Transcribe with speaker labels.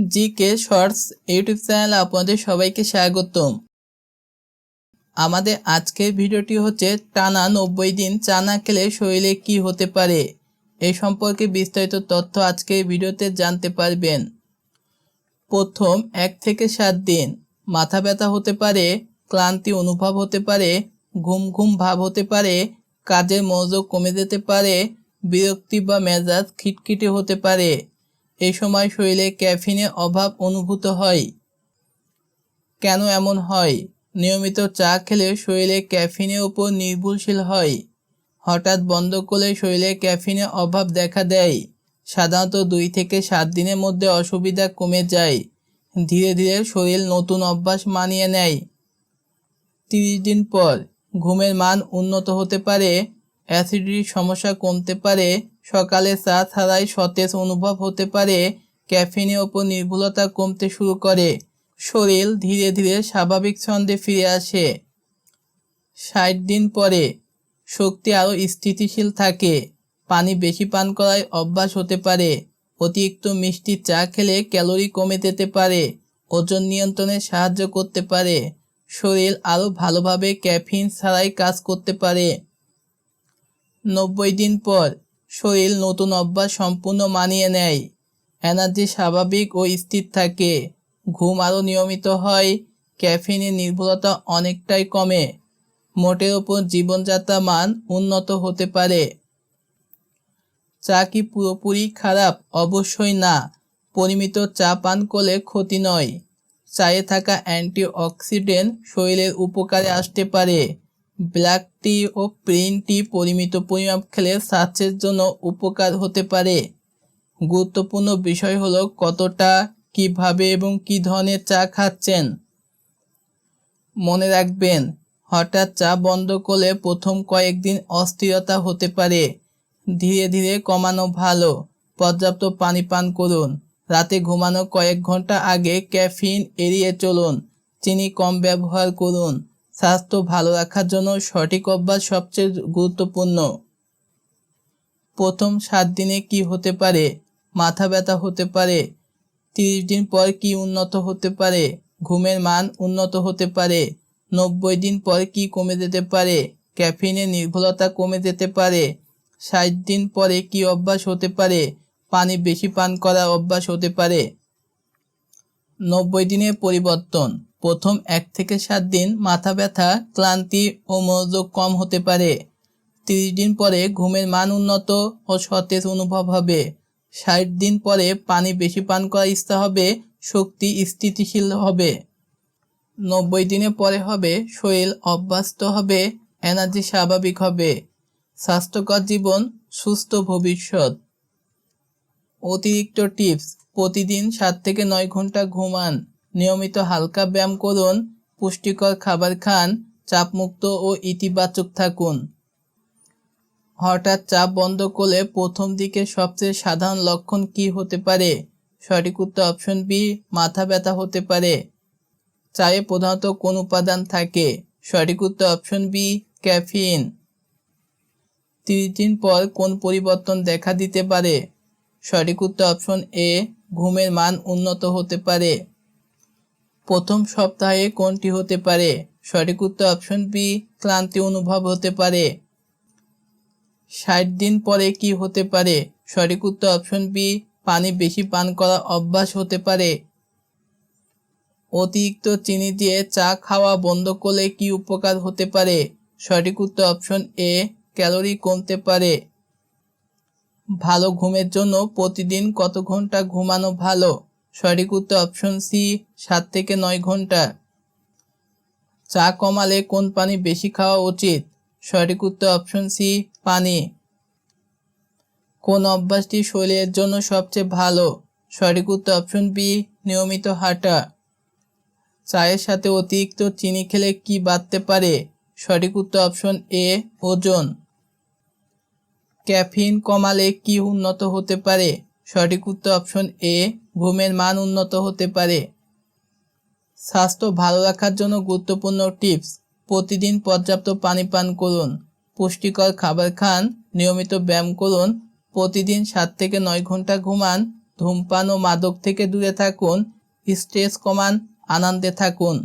Speaker 1: GK shorts YouTube চ্যানেলে আপনাদের সবাইকে স্বাগতম। আমাদের আজকের ভিডিওটি হচ্ছে টানা 90 দিন চা না খেলে শরীরে কি হতে পারে এই সম্পর্কে বিস্তারিত তথ্য আজকের ভিডিওতে জানতে পারবেন। প্রথম 1 থেকে 7 দিন মাথা ব্যথা হতে পারে, ক্লান্তি অনুভব হতে পারে, ঘুম ঘুম ভাব হতে পারে, কাজের মনোযোগ কমে যেতে পারে, বিরক্তি বা মেজাজ খিটখিটে হতে পারে। এই সময় শরীরে ক্যাফিনের অভাব অনুভূত হয়। কেন এমন হয়? নিয়মিত চা খেলে শরীরে ক্যাফিনের উপর নির্ভরশীল হয়। হঠাৎ বন্ধ করলে শরীরে ক্যাফিনের অভাব দেখা দেয়। সাধারণত 2 থেকে 7 দিনের মধ্যে অসুবিধা কমে যায়। ধীরে ধীরে শরীর নতুন অভ্যাস মানিয়ে নেয়। 30 দিন পর ঘুমের মান উন্নত হতে পারে, অ্যাসিডিটির সমস্যা কমতে পারে, সকালে চা ছাড়াই সতেজ অনুভব হতে পারে, ক্যাফিনের ওপর নির্ভরতা কমতে শুরু করে, শরীর ধীরে ধীরে স্বাভাবিক ছন্দে ফিরে আসে। 60 দিন পরে শক্তি আরও স্থিতিশীল থাকে, পানি বেশি পান করায় অভ্যাস হতে পারে, অতিরিক্ত মিষ্টি চা খেলে ক্যালোরি কমে যেতে পারে, ওজন নিয়ন্ত্রণে সাহায্য করতে পারে, শরীর আরও ভালোভাবে ক্যাফিন ছাড়াই কাজ করতে পারে। 90 দিন পর শরীর নতুন অভ্যাস সম্পূর্ণ মানিয়ে নেয়, এনার্জি স্বাভাবিক ও স্থির থাকে, ঘুম আরও নিয়মিত হয়, ক্যাফিনের নির্ভরতা অনেকটাই কমে, মোটের ওপর জীবনযাত্রা মান উন্নত হতে পারে। চা কি পুরোপুরি খারাপ? অবশ্যই না। পরিমিত চা পান করলে ক্ষতি নয়। চায়ে থাকা অ্যান্টিঅক্সিডেন্ট শরীরের উপকারে আসতে পারে। ব্ল্যাক টি ও গ্রিন টি পরিমিত পরিমাপ খেলে স্বাস্থ্যের জন্য উপকার হতে পারে। গুরুত্বপূর্ণ বিষয় হলো কতটা, কিভাবে এবং কী ধরনের চা খাচ্ছেন। মনে রাখবেন, হঠাৎ চা বন্ধ করলে প্রথম কয়েকদিন অস্থিরতা হতে পারে। ধীরে ধীরে কমানো ভালো। পর্যাপ্ত পানি পান করুন। রাতে ঘুমানোর কয়েক ঘন্টা আগে ক্যাফিন এড়িয়ে চলুন। চিনি কম ব্যবহার করুন। স্বাস্থ্য ভালো রাখার জন্য সঠিক অভ্যাস সবচেয়ে গুরুত্বপূর্ণ। প্রথম 7 দিনে কি হতে পারে? মাথা ব্যথা হতে পারে। 30 দিন পর কি উন্নত হতে পারে? ঘুমের মান উন্নত হতে পারে। 90 দিন পর কি কমে যেতে পারে? ক্যাফিনের নির্ভরতা কমে যেতে পারে। 60 দিন পরে কি অভ্যাস হতে পারে? পানি বেশি পান করার অভ্যাস হতে পারে। 90 দিনের পরিবর্তন। প্রথম 1 থেকে 7 দিন মাথা ব্যথা, ক্লান্তি ও মনোযোগ কম হতে পারে। 30 দিন পরে ঘুমের মান উন্নত ও সতেজ অনুভব হবে। 60 দিন পরে পানি বেশি পান করার ইচ্ছা হবে, শক্তি স্থিতিশীল হবে। 90 দিনের পরে হবে শরীর অভ্যস্ত হবে, এনার্জি স্বাভাবিক হবে। স্বাস্থ্যকর জীবন, সুস্থ ভবিষ্যৎ। অতিরিক্ত টিপস: প্রতিদিন 7 থেকে 9 ঘন্টা ঘুমান, নিয়মিত হালকা ব্যায়াম করুন, পুষ্টিকর খাবার খান, চাপমুক্ত ও ইতিবাচক থাকুন। হঠাৎ চাপ বন্ধ করলে প্রথম দিকে সবচেয়ে সাধারণ লক্ষণ কি হতে পারে? সঠিক উত্তর অপশন বি, মাথা ব্যথা হতে পারে। চায়ে প্রধানত কোন উপাদান থাকে? সঠিক উত্তর অপশন বি, ক্যাফিন। 30 দিন পর কোন পরিবর্তন দেখা দিতে পারে? সঠিক উত্তর অপশন এ, ঘুমের মান উন্নত হতে পারে। প্রথম সপ্তাহে কোনটি হতে পারে? সঠিক উত্তর অপশন বি, ক্লান্তি অনুভব হতে পারে। 60 দিন পরে কি হতে পারে? সঠিক উত্তর অপশন বি, পানি বেশি পান করা অভ্যাস হতে পারে। অতিরিক্ত চিনি দিয়ে চা খাওয়া বন্ধ করলে কি উপকার হতে পারে? সঠিক উত্তর অপশন এ, ক্যালোরি কমতে পারে। ভালো ঘুমের জন্য প্রতিদিন কত ঘন্টা ঘুমানো ভালো? সঠিক উত্তর অপশন সি, 7 থেকে 9 ঘন্টা। চা কমালে কোন পানি বেশি খাওয়া উচিত? সঠিক উত্তর অপশন সি, পানি। কোন অভ্যাসটি শরীরের জন্য সবচেয়ে ভালো? সঠিক উত্তর অপশন বি, নিয়মিত হাঁটা। চায়ের সাথে অতিরিক্ত চিনি খেলে কি বাড়তে পারে? সঠিক উত্তর অপশন এ, ওজন। ক্যাফিন কমালে কি উন্নত হতে পারে? সঠিক উত্তর অপশন এ, ঘুমের মান উন্নত হতে পারে। স্বাস্থ্য ভালো রাখার জন্য গুরুত্বপূর্ণ টিপস: প্রতিদিন পর্যাপ্ত পানি পান করুন, পুষ্টিকর খাবার খান, নিয়মিত ব্যায়াম করুন, প্রতিদিন 7 থেকে 9 ঘন্টা ঘুমান, ধূমপান ও মাদক থেকে দূরে থাকুন, স্ট্রেস কমান, আনন্দে থাকুন।